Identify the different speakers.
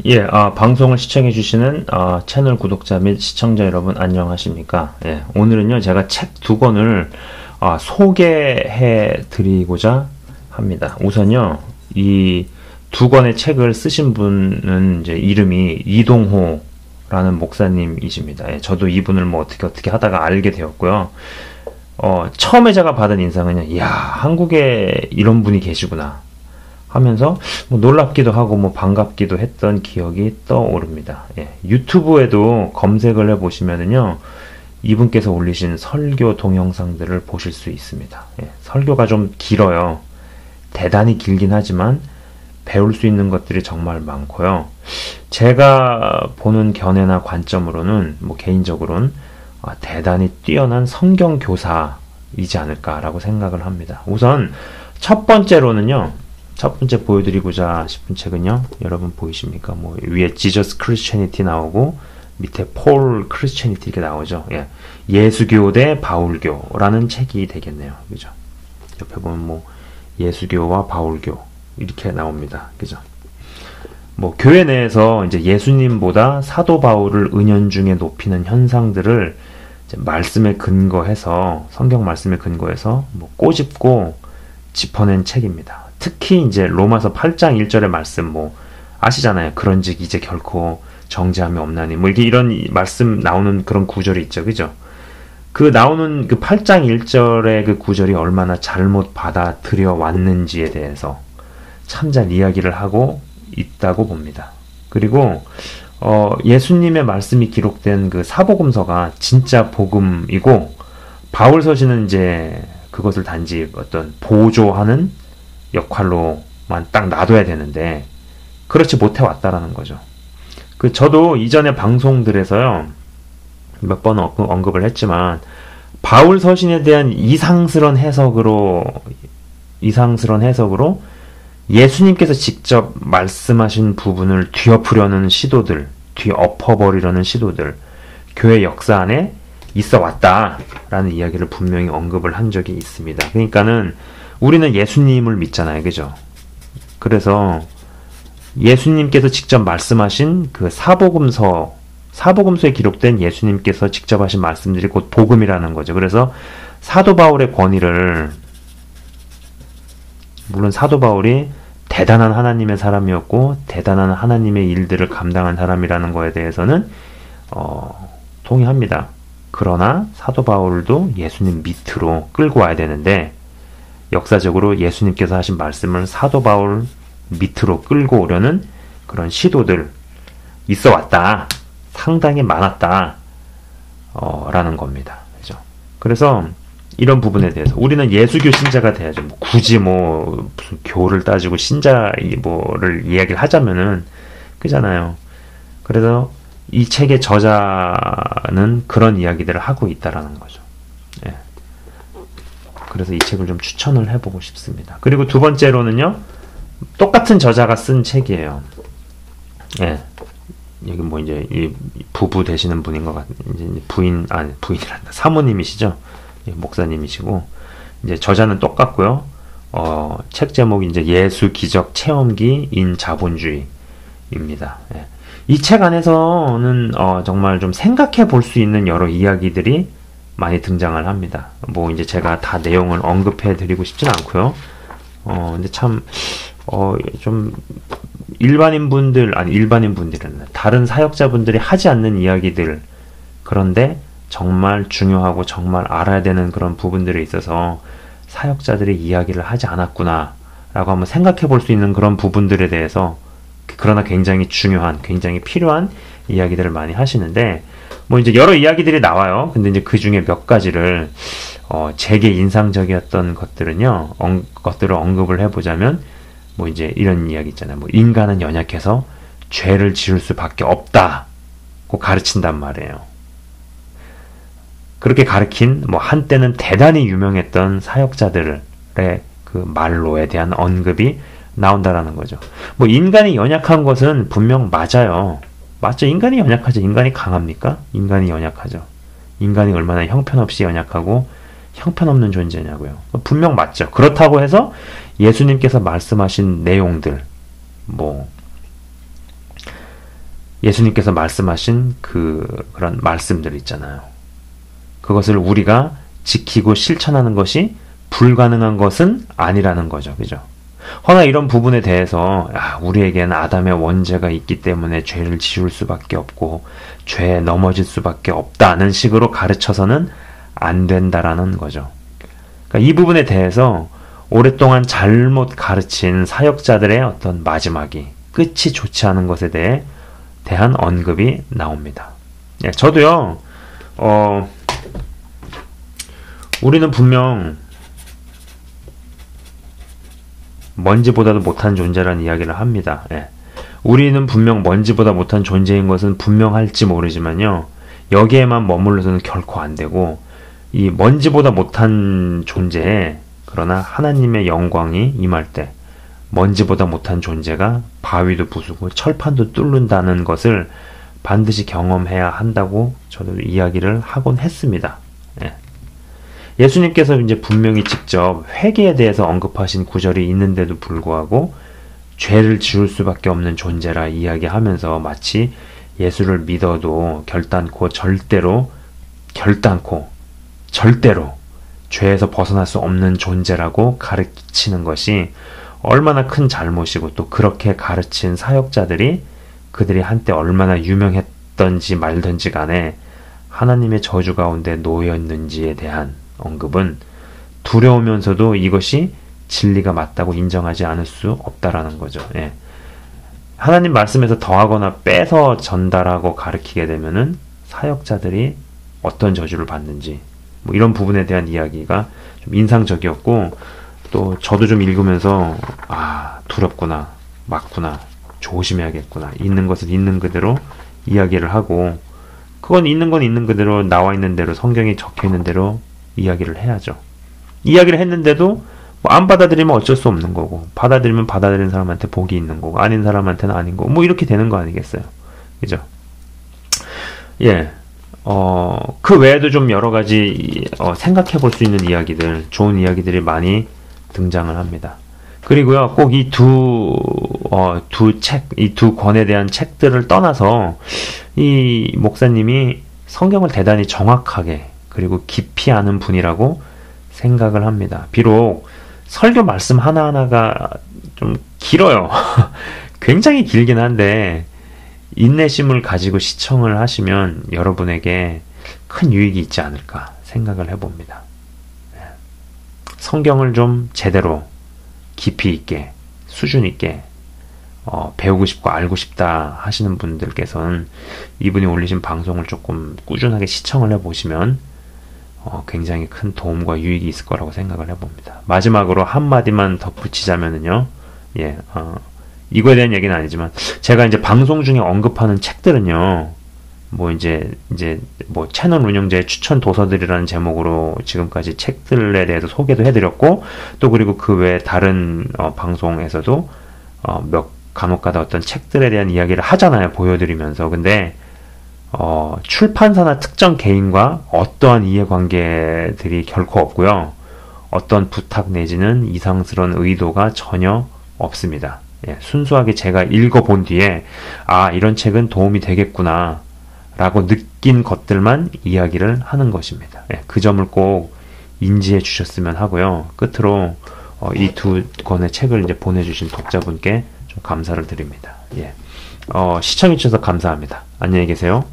Speaker 1: 예, 방송을 시청해주시는 채널 구독자 및 시청자 여러분 안녕하십니까? 예, 오늘은요, 제가 책 두 권을 소개해 드리고자 합니다. 우선요, 이 두 권의 책을 쓰신 분은 이제 이름이 이동호라는 목사님이십니다. 예, 저도 이분을 뭐 어떻게 하다가 알게 되었고요. 처음에 제가 받은 인상은요, 이야, 한국에 이런 분이 계시구나 하면서 뭐 놀랍기도 하고 뭐 반갑기도 했던 기억이 떠오릅니다. 예, 유튜브에도 검색을 해보시면은요, 이분께서 올리신 설교 동영상들을 보실 수 있습니다. 예, 설교가 좀 길어요. 대단히 길긴 하지만 배울 수 있는 것들이 정말 많고요. 제가 보는 견해나 관점으로는 뭐 개인적으로는 대단히 뛰어난 성경 교사이지 않을까라고 생각을 합니다. 우선 첫 번째로는요, 첫 번째 보여드리고자 싶은 책은요, 여러분 보이십니까? 뭐 위에 Jesus Christianity 나오고 밑에 Paul Christianity 이렇게 나오죠. 예, 예수교 대 바울교라는 책이 되겠네요. 그죠? 옆에 보면 뭐 예수교와 바울교 이렇게 나옵니다. 그죠? 뭐 교회 내에서 이제 예수님보다 사도 바울을 은연중에 높이는 현상들을 이제 말씀에 근거해서, 성경 말씀에 근거해서 뭐 꼬집고 짚어낸 책입니다. 특히 이제 로마서 8장 1절의 말씀 뭐 아시잖아요. 그런즉 이제 결코 정죄함이 없나니 뭐 이런 말씀 나오는 그런 구절이 있죠. 그죠? 그 나오는 그 8장 1절의 그 구절이 얼마나 잘못 받아들여 왔는지에 대해서 참 잘 이야기를 하고 있다고 봅니다. 그리고 예수님의 말씀이 기록된 그 사복음서가 진짜 복음이고, 바울 서신은 이제 그것을 단지 어떤 보조하는 역할로만 딱 놔둬야 되는데 그렇지 못해 왔다라는 거죠. 저도 이전에 방송들에서요 몇 번 언급을 했지만, 바울 서신에 대한 이상스러운 해석으로 예수님께서 직접 말씀하신 부분을 뒤엎으려는 시도들, 뒤엎어버리려는 시도들, 교회 역사 안에 있어 왔다라는 이야기를 분명히 언급을 한 적이 있습니다. 그러니까는 우리는 예수님을 믿잖아요. 그죠? 그래서 예수님께서 직접 말씀하신 그 사복음서에 기록된 예수님께서 직접 하신 말씀들이 곧 복음이라는 거죠. 그래서 사도 바울의 권위를, 물론 사도 바울이 대단한 하나님의 사람이었고 대단한 하나님의 일들을 감당한 사람이라는 거에 대해서는 동의합니다. 그러나 사도 바울도 예수님 밑으로 끌고 와야 되는데, 역사적으로 예수님께서 하신 말씀을 사도 바울 밑으로 끌고 오려는 그런 시도들 있어 왔다. 상당히 많았다. 라는 겁니다. 그죠? 그래서 이런 부분에 대해서 우리는 예수교 신자가 돼야죠. 굳이 무슨 교를 따지고 신자 뭐를 이야기를 하자면은 그잖아요. 그래서 이 책의 저자는 그런 이야기들을 하고 있다라는 거죠. 예. 그래서 이 책을 좀 추천을 해보고 싶습니다. 그리고 두 번째로는요, 똑같은 저자가 쓴 책이에요. 예. 여기 뭐 이제 이 부부 되시는 분인 것 같은데, 부인이란다. 사모님이시죠. 예, 목사님이시고, 이제 저자는 똑같고요. 책 제목이 이제 예수 기적 체험기 인 자본주의입니다. 예. 이 책 안에서는 정말 좀 생각해 볼 수 있는 여러 이야기들이 많이 등장을 합니다. 뭐 이제 제가 다 내용을 언급해 드리고 싶진 않고요. 근데 참 좀 일반인분들은 다른 사역자분들이 하지 않는 이야기들, 그런데 정말 중요하고 정말 알아야 되는 그런 부분들에 있어서 사역자들이 이야기를 하지 않았구나 라고 한번 생각해 볼 수 있는 그런 부분들에 대해서, 그러나 굉장히 중요한, 굉장히 필요한 이야기들을 많이 하시는데, 뭐 이제 여러 이야기들이 나와요. 근데 이제 그 중에 몇 가지를 제게 인상적이었던 것들은요, 것들을 언급을 해보자면, 뭐 이제 이런 이야기 있잖아요. 뭐 인간은 연약해서 죄를 지을 수밖에 없다고 가르친단 말이에요. 그렇게 가르친 뭐 한때는 대단히 유명했던 사역자들의 그 말로에 대한 언급이 나온다라는 거죠. 뭐 인간이 연약한 것은 분명 맞아요. 맞죠? 인간이 연약하죠. 인간이 강합니까? 인간이 연약하죠. 인간이 얼마나 형편없이 연약하고 형편없는 존재냐고요. 분명 맞죠. 그렇다고 해서 예수님께서 말씀하신 내용들, 뭐 예수님께서 말씀하신 그런 말씀들 있잖아요. 그것을 우리가 지키고 실천하는 것이 불가능한 것은 아니라는 거죠. 그죠? 허나 이런 부분에 대해서 우리에게는 아담의 원죄가 있기 때문에 죄를 지을 수밖에 없고 죄에 넘어질 수밖에 없다는 식으로 가르쳐서는 안 된다라는 거죠. 그러니까 이 부분에 대해서 오랫동안 잘못 가르친 사역자들의 어떤 마지막이 끝이 좋지 않은 것에 대한 언급이 나옵니다. 예, 저도요. 우리는 분명 먼지보다도 못한 존재라는 이야기를 합니다. 예. 우리는 분명 먼지보다 못한 존재인 것은 분명할지 모르지만요. 여기에만 머물러서는 결코 안 되고 이 먼지보다 못한 존재에 그러나 하나님의 영광이 임할 때 먼지보다 못한 존재가 바위도 부수고 철판도 뚫는다는 것을 반드시 경험해야 한다고 저도 이야기를 하곤 했습니다. 예. 예수님께서 이제 분명히 직접 회개에 대해서 언급하신 구절이 있는데도 불구하고 죄를 지을 수밖에 없는 존재라 이야기하면서 마치 예수를 믿어도 결단코 절대로 죄에서 벗어날 수 없는 존재라고 가르치는 것이 얼마나 큰 잘못이고 또 그렇게 가르친 사역자들이 그들이 한때 얼마나 유명했던지 말던지 간에 하나님의 저주 가운데 놓였는지에 대한 언급은 두려우면서도 이것이 진리가 맞다고 인정하지 않을 수 없다라는 거죠. 예. 하나님 말씀에서 더하거나 빼서 전달하고 가르치게 되면은 사역자들이 어떤 저주를 받는지 뭐 이런 부분에 대한 이야기가 좀 인상적이었고 또 저도 좀 읽으면서 두렵구나, 맞구나, 조심해야겠구나, 있는 것은 있는 그대로 이야기를 하고 그건 있는 건 있는 그대로 나와 있는 대로 성경에 적혀 있는 대로 이야기를 해야죠. 이야기를 했는데도 뭐 안 받아들이면 어쩔 수 없는 거고 받아들이면 받아들이는 사람한테 복이 있는 거고 아닌 사람한테는 아닌 거고 뭐 이렇게 되는 거 아니겠어요. 그죠? 예. 그 외에도 좀 여러 가지 생각해 볼 수 있는 이야기들, 좋은 이야기들이 많이 등장을 합니다. 그리고요, 꼭 이 이 두 권에 대한 책들을 떠나서 이 목사님이 성경을 대단히 정확하게 그리고 깊이 아는 분이라고 생각을 합니다. 비록 설교 말씀 하나하나가 좀 길어요. 굉장히 길긴 한데 인내심을 가지고 시청을 하시면 여러분에게 큰 유익이 있지 않을까 생각을 해봅니다. 성경을 좀 제대로 깊이 있게 수준 있게 배우고 싶고 알고 싶다 하시는 분들께서는 이분이 올리신 방송을 조금 꾸준하게 시청을 해보시면 굉장히 큰 도움과 유익이 있을 거라고 생각을 해봅니다. 마지막으로 한마디만 덧붙이자면은요, 예, 이거에 대한 얘기는 아니지만, 제가 이제 방송 중에 언급하는 책들은요, 뭐 뭐 채널 운영자의 추천 도서들이라는 제목으로 지금까지 책들에 대해서 소개도 해드렸고, 또 그리고 그 외에 다른 방송에서도 간혹가다 어떤 책들에 대한 이야기를 하잖아요, 보여드리면서. 근데 출판사나 특정 개인과 어떠한 이해관계들이 결코 없고요. 어떤 부탁 내지는 이상스러운 의도가 전혀 없습니다. 예, 순수하게 제가 읽어본 뒤에 이런 책은 도움이 되겠구나 라고 느낀 것들만 이야기를 하는 것입니다. 예, 그 점을 꼭 인지해 주셨으면 하고요. 끝으로 이 두 권의 책을 이제 보내주신 독자분께 좀 감사를 드립니다. 예, 시청해 주셔서 감사합니다. 안녕히 계세요.